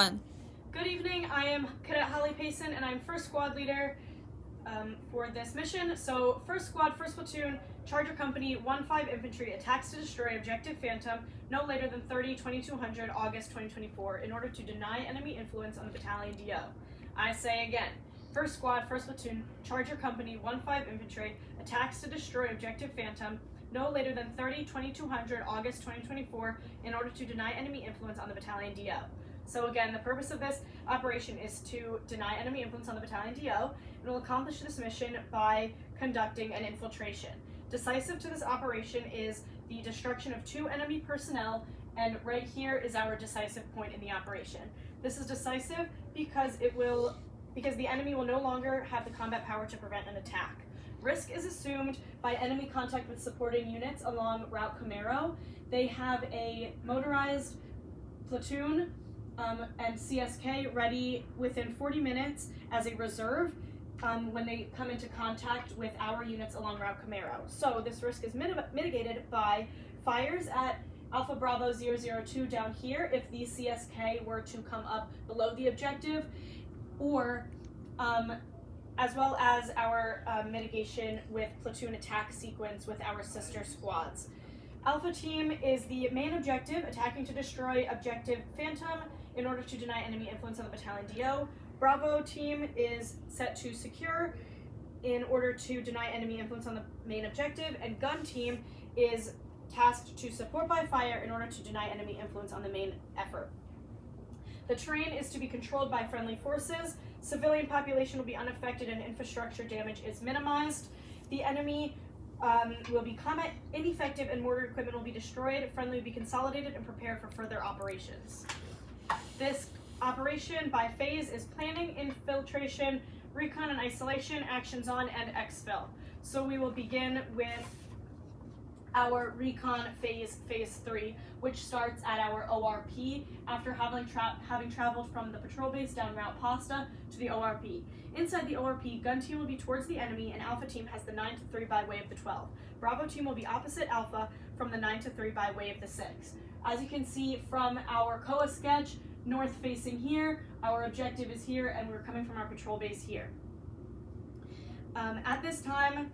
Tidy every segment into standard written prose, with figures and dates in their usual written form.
Good evening, I am Cadet Holly Pason and I'm first squad leader for this mission. So first squad, first platoon, Charger Company, 1-5 Infantry attacks to destroy Objective Phantom no later than 30-2200 August 2024 in order to deny enemy influence on the battalion DO. I say again, first squad, first platoon, Charger Company, 1-5 Infantry attacks to destroy Objective Phantom no later than 30-2200 August 2024 in order to deny enemy influence on the battalion DO. So again, the purpose of this operation is to deny enemy influence on the battalion DO, and we'll accomplish this mission by conducting an infiltration. Decisive to this operation is the destruction of 2 enemy personnel, and right here is our decisive point in the operation. This is decisive because the enemy will no longer have the combat power to prevent an attack. Risk is assumed by enemy contact with supporting units along Route Camaro. They have a motorized platoon and CSK ready within 40 minutes as a reserve when they come into contact with our units along Route Camaro. So this risk is mitigated by fires at Alpha Bravo 002 down here if the CSK were to come up below the objective, or as well as our mitigation with platoon attack sequence with our sister squads. Alpha Team is the main objective, attacking to destroy Objective Phantom in order to deny enemy influence on the battalion DO. Bravo Team is set to secure in order to deny enemy influence on the main objective, and Gun Team is tasked to support by fire in order to deny enemy influence on the main effort. The terrain is to be controlled by friendly forces. Civilian population will be unaffected and infrastructure damage is minimized. The enemy will be combat ineffective and mortar equipment will be destroyed. Friendly will be consolidated and prepared for further operations. This operation by phase is planning, infiltration, recon and isolation, actions on, and exfil. So we will begin with our recon phase 3, which starts at our ORP after having traveled from the patrol base down Route Pasta to the ORP. Inside the ORP, Gun Team will be towards the enemy and Alpha Team has the 9-3 by way of the 12. Bravo Team will be opposite Alpha from the 9-3 by way of the 6. As you can see from our COA sketch, north facing here, our objective is here, and we're coming from our patrol base here. At this time,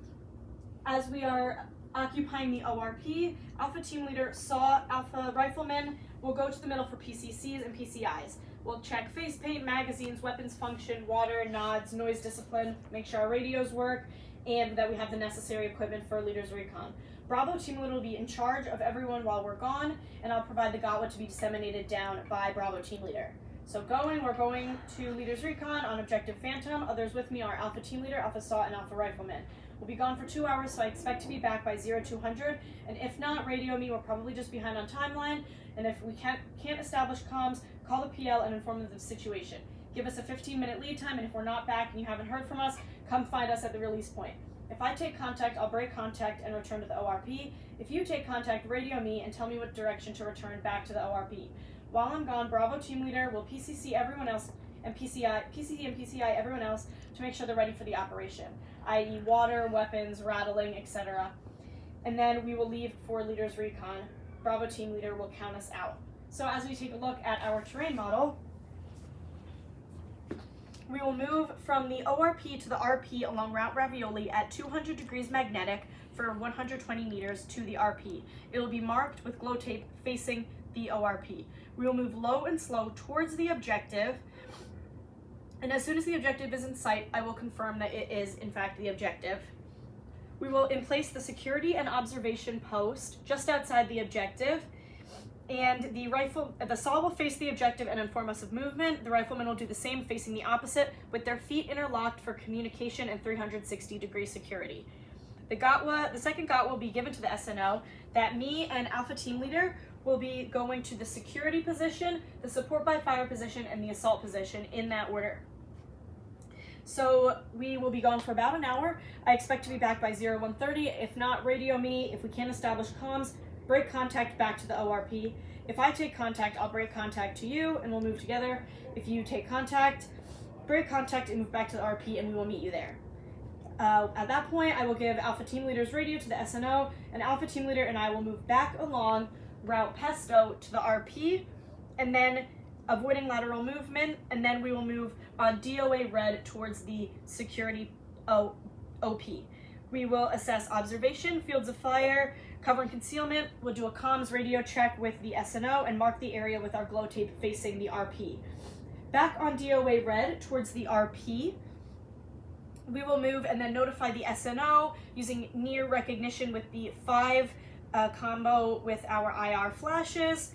as we are occupying the ORP, Alpha Team Leader saw Alpha Riflemen will go to the middle for PCCs and PCIs. We'll check face paint, magazines, weapons function, water, nods, noise discipline, make sure our radios work, and that we have the necessary equipment for Leader's Recon. Bravo Team Leader will be in charge of everyone while we're gone, and I'll provide the gotwa to be disseminated down by Bravo Team Leader. So we're going to Leader's Recon on Objective Phantom. Others with me are Alpha Team Leader, Alpha SAW, and Alpha Rifleman. We'll be gone for 2 hours, so I expect to be back by 0200, and if not, radio me. We're probably just behind on timeline, and if we can't establish comms, call the PL and inform them of the situation. Give us a 15-minute lead time, and if we're not back and you haven't heard from us, come find us at the release point. If I take contact, I'll break contact and return to the ORP. If you take contact, radio me and tell me what direction to return back to the ORP. While I'm gone, Bravo Team Leader will PCC everyone else and PCI everyone else to make sure they're ready for the operation, i.e. water, weapons, rattling, etc. And then we will leave for Leader's Recon. Bravo Team Leader will count us out. So as we take a look at our terrain model, we will move from the ORP to the RP along Route Ravioli at 200 degrees magnetic for 120 meters to the RP. It will be marked with glow tape facing the ORP. We will move low and slow towards the objective, and as soon as the objective is in sight, I will confirm that it is in fact the objective. We will place the security and observation post just outside the objective, and the SAW will face the objective and inform us of movement. The riflemen will do the same, facing the opposite, with their feet interlocked for communication and 360-degree security. The second GOT will be given to the SNO that me and Alpha Team Leader will be going to the security position, the support by fire position, and the assault position in that order. So we will be gone for about an hour. I expect to be back by 0130. If not, radio me. If we can't establish comms, break contact back to the ORP. If I take contact, I'll break contact to you and we'll move together. If you take contact, break contact and move back to the RP and we will meet you there. At that point, I will give Alpha Team Leader's radio to the SNO, and Alpha Team Leader and I will move back along Route Pesto to the RP, and then avoiding lateral movement, and then we will move on DOA red towards the security OP. We will assess observation, fields of fire, cover and concealment. We'll do a comms radio check with the SNO and mark the area with our glow tape facing the RP. Back on DOA red towards the RP, we will move and then notify the SNO using near recognition with the 5 combo with our IR flashes.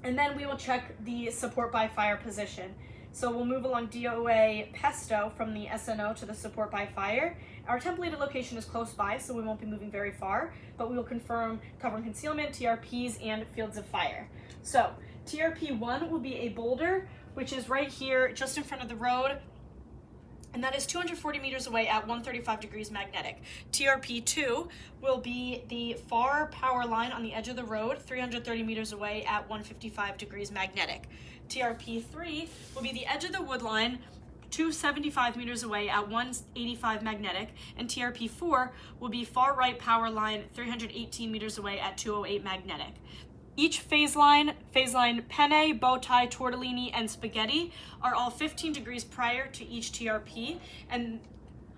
And then we will check the support by fire position. So we'll move along DOA Pesto from the SNO to the support by fire. Our templated location is close by, so we won't be moving very far, but we will confirm cover and concealment, TRPs, and fields of fire. So TRP 1 will be a boulder, which is right here just in front of the road, and that is 240 meters away at 135 degrees magnetic. TRP 2 will be the far power line on the edge of the road, 330 meters away at 155 degrees magnetic. TRP 3 will be the edge of the wood line, 275 meters away at 185 magnetic, and TRP 4 will be far right power line, 318 meters away at 208 magnetic. Each phase line penne, bow tie, tortellini, and spaghetti are all 15 degrees prior to each TRP, and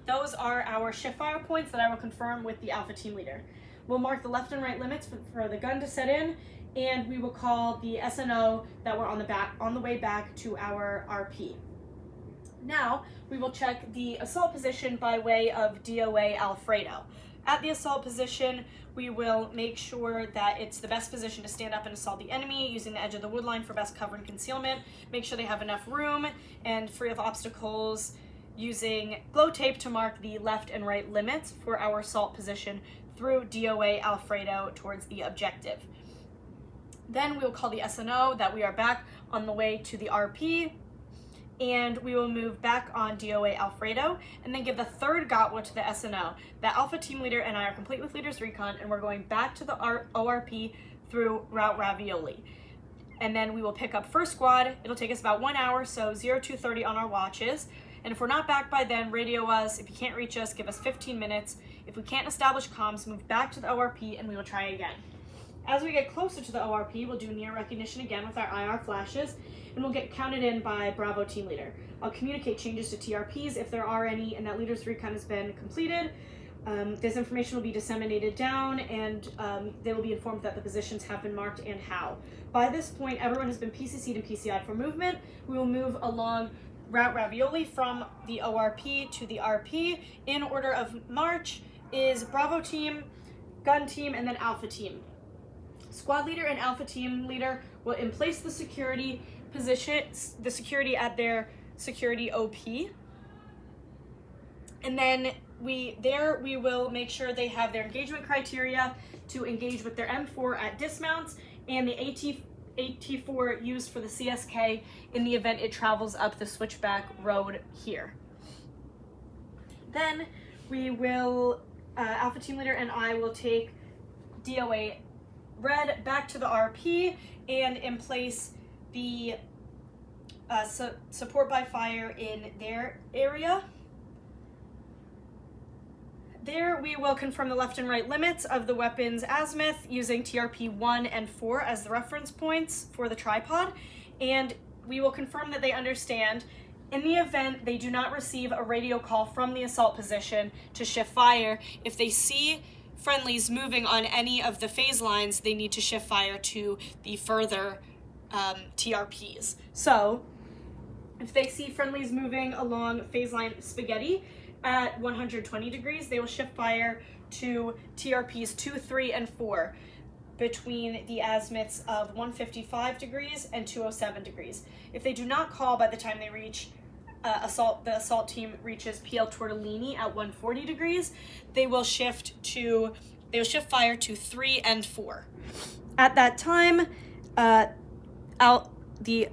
those are our shift fire points that I will confirm with the Alpha team leader. We'll mark the left and right limits for the gun to set in, and we will call the SNO that we're on the way back to our RP. Now, we will check the assault position by way of DOA Alfredo. At the assault position, we will make sure that it's the best position to stand up and assault the enemy, using the edge of the wood line for best cover and concealment. Make sure they have enough room and free of obstacles, using glow tape to mark the left and right limits for our assault position through DOA Alfredo towards the objective. Then we will call the SNO that we are back on the way to the RP, and we will move back on DOA Alfredo, and then give the third GOTWA to the SNO. The Alpha team leader and I are complete with Leaders Recon, and we're going back to the ORP through Route Ravioli. And then we will pick up first squad. It'll take us about 1 hour, so 0230 on our watches. And if we're not back by then, radio us. If you can't reach us, give us 15 minutes. If we can't establish comms, move back to the ORP, and we will try again. As we get closer to the ORP, we'll do near recognition again with our IR flashes, and we'll get counted in by Bravo team leader. I'll communicate changes to TRPs if there are any, and that Leaders Recon has been completed. This information will be disseminated down, and they will be informed that the positions have been marked and how. By this point, everyone has been PCC'd and PCI'd for movement. We will move along Route Ravioli from the ORP to the RP. In order of march is Bravo team, gun team, and then Alpha team. Squad leader and Alpha team leader will emplace the security at their security OP, and then we will make sure they have their engagement criteria to engage with their M4 at dismounts, and the AT4 used for the CSK in the event it travels up the switchback road here. Then we will, Alpha team leader and I will take DOA red back to the RP and emplace the support by fire in their area. There we will confirm the left and right limits of the weapons azimuth using TRP 1 and 4 as the reference points for the tripod, and we will confirm that they understand in the event they do not receive a radio call from the assault position to shift fire. If they see friendlies moving on any of the phase lines, they need to shift fire to the further TRPs. So if they see friendlies moving along phase line spaghetti at 120 degrees, they will shift fire to TRPs 2, 3, and 4 between the azimuths of 155 degrees and 207 degrees. If they do not call by the time they reach the assault team reaches PL Tortellini at 140 degrees, they will shift fire to 3 and 4. At that time, the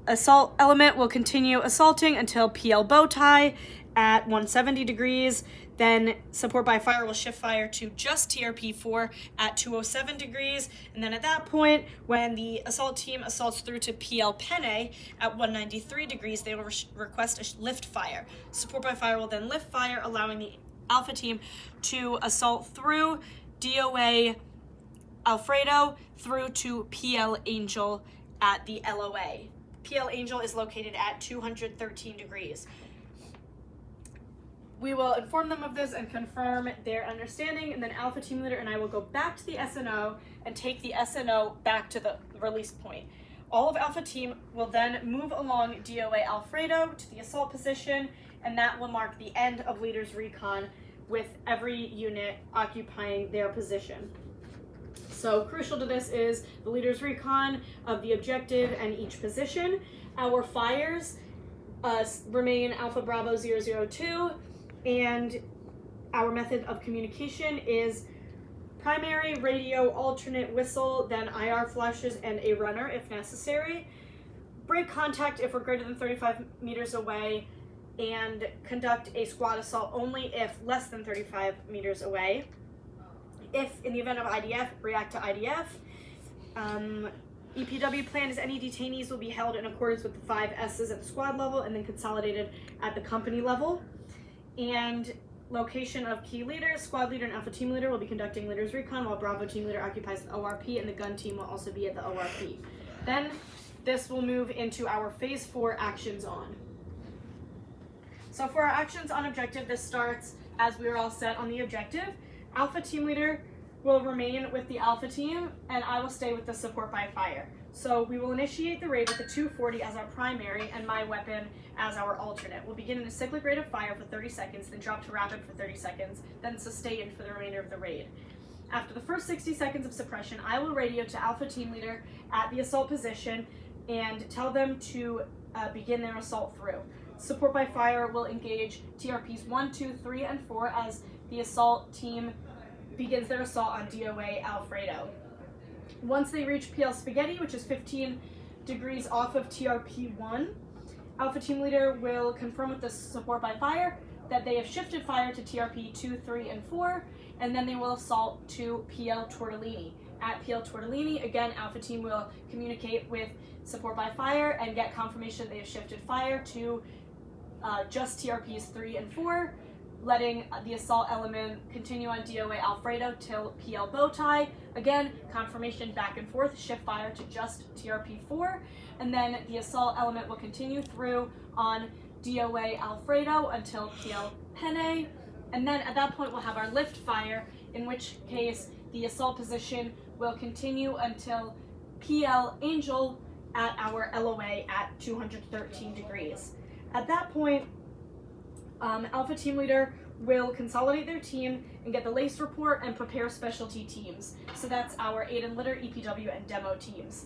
assault element will continue assaulting until PL bow tie at 170 degrees. Then support by fire will shift fire to just TRP4 at 207 degrees. And then at that point, when the assault team assaults through to PL Penne at 193 degrees, they will request a lift fire. Support by fire will then lift fire, allowing the Alpha team to assault through DOA Alfredo through to PL Angel at the LOA. PL Angel is located at 213 degrees. We will inform them of this and confirm their understanding, and then Alpha Team Leader and I will go back to the SNO and take the SNO back to the release point. All of Alpha Team will then move along DOA Alfredo to the assault position, and that will mark the end of Leader's Recon with every unit occupying their position. So crucial to this is the Leader's Recon of the objective and each position. Our fires remain Alpha Bravo 002, and our method of communication is primary, radio, alternate, whistle, then IR flashes, and a runner if necessary. Break contact if we're greater than 35 meters away, and conduct a squad assault only if less than 35 meters away. If, in the event of IDF, react to IDF. EPW plan is any detainees will be held in accordance with the 5 S's at the squad level and then consolidated at the company level. And location of key leaders, squad leader and Alpha Team Leader will be conducting Leader's Recon while Bravo Team Leader occupies the ORP, and the gun team will also be at the ORP. Then this will move into our Phase 4 actions on. So for our actions on objective, this starts as we are all set on the objective. Alpha Team Leader will remain with the Alpha Team, and I will stay with the support by fire. So we will initiate the raid with the 240 as our primary and my weapon as our alternate. We'll begin in a cyclic rate of fire for 30 seconds, then drop to rapid for 30 seconds, then sustain for the remainder of the raid. After the first 60 seconds of suppression, I will radio to Alpha Team Leader at the assault position and tell them to begin their assault through. Support by fire will engage TRPs 1, 2, 3, and 4 as the assault team begins their assault on DOA Alfredo. Once they reach PL Spaghetti, which is 15 degrees off of TRP 1, Alpha Team Leader will confirm with the support by fire that they have shifted fire to TRP 2, 3, and 4, and then they will assault to PL Tortellini. At PL Tortellini, again, Alpha Team will communicate with support by fire and get confirmation that they have shifted fire to just TRPs 3 and 4, letting the assault element continue on DOA Alfredo till PL Bowtie. Again, confirmation back and forth, shift fire to just TRP 4, and then the assault element will continue through on DOA Alfredo until PL Penne, and then at that point we'll have our lift fire, in which case the assault position will continue until PL Angel at our LOA at 213 degrees. At that point, Alpha Team Leader will consolidate their team and get the LACE report and prepare specialty teams. So that's our aid and litter, EPW, and demo teams.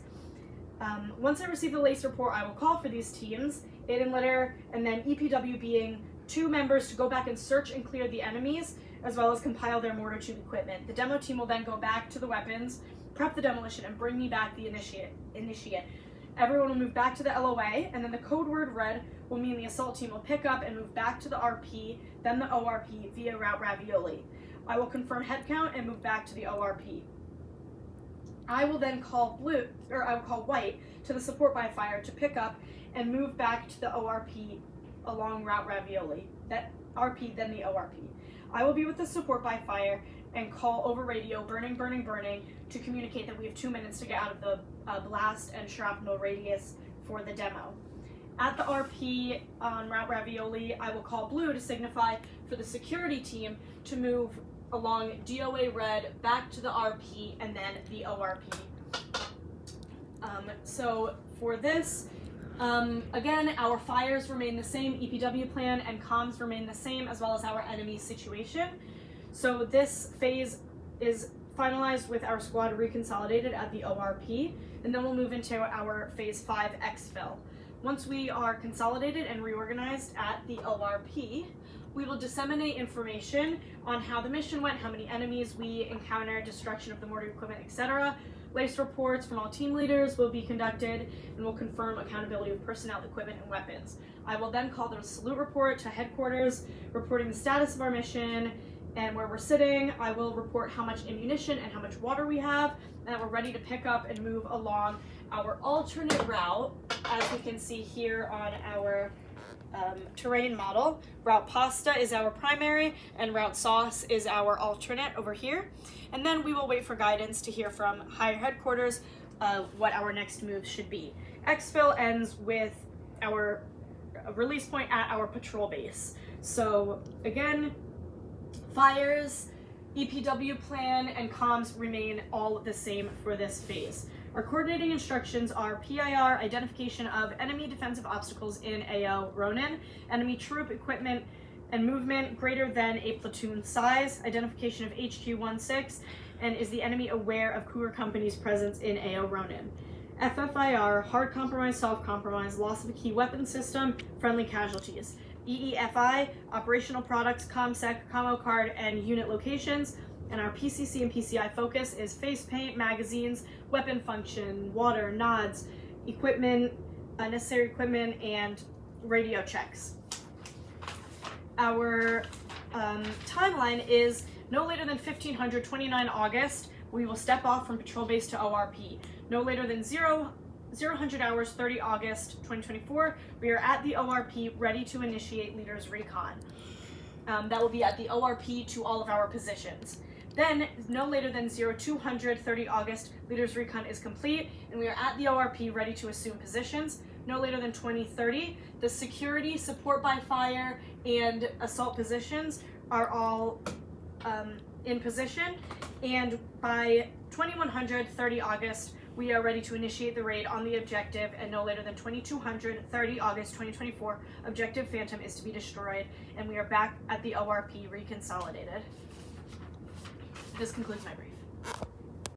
Once I receive the LACE report, I will call for these teams, aid and litter, and then EPW being 2 members to go back and search and clear the enemies, as well as compile their mortar tube equipment. The demo team will then go back to the weapons, prep the demolition, and bring me back the initiate. Everyone will move back to the LOA, and then the code word red will mean the assault team will pick up and move back to the RP, then the ORP via route Ravioli. I will confirm head count and move back to the ORP. I will then call white to the support by fire to pick up and move back to the ORP along route Ravioli. That RP, then the ORP. I will be with the support by fire and call over radio, burning, burning, burning, to communicate that we have 2 minutes to get out of the blast and shrapnel radius for the demo. At the RP on route Ravioli, I will call blue to signify for the security team to move along DOA red back to the RP and then the ORP. So for this, again, our fires remain the same, EPW plan and comms remain the same, as well as our enemy situation. So this phase is finalized with our squad reconsolidated at the ORP, and then we'll move into our phase 5 exfil. Once we are consolidated and reorganized at the ORP, we will disseminate information on how the mission went, how many enemies we encountered, destruction of the mortar equipment, etc. LACE reports from all team leaders will be conducted, and will confirm accountability of personnel, equipment, and weapons. I will then call the salute report to headquarters, reporting the status of our mission and where we're sitting. I will report how much ammunition and how much water we have, and that we're ready to pick up and move along our alternate route, as we can see here on our terrain model. Route Pasta is our primary, and Route Sauce is our alternate over here. And then we will wait for guidance to hear from higher headquarters what our next move should be. Exfil ends with our release point at our patrol base. So again, fires, EPW plan, and comms remain all the same for this phase. Our coordinating instructions are PIR, identification of enemy defensive obstacles in AO Ronin, enemy troop equipment and movement greater than a platoon size, identification of HQ-16, and is the enemy aware of Cougar Company's presence in AO Ronin. FFIR, hard compromise, soft compromise, loss of a key weapon system, friendly casualties. EEFI, operational products, ComSec, commo card, and unit locations. And our PCC and PCI focus is face paint, magazines, weapon function, water, nods, equipment, necessary equipment, and radio checks. Our timeline is no later than 1529 August. We will step off from patrol base to ORP. No later than 0000 hours 30 August 2024. We are at the ORP ready to initiate leaders recon. That will be at the ORP to all of our positions. Then, no later than 0200 30 August, leaders recon is complete, and we are at the ORP ready to assume positions. No later than 2030, the security, support by fire, and assault positions are all in position, and by 2100 30 August, we are ready to initiate the raid on the objective, and no later than 2200 30 August 2024, Objective Phantom is to be destroyed, and we are back at the ORP reconsolidated. This concludes my brief.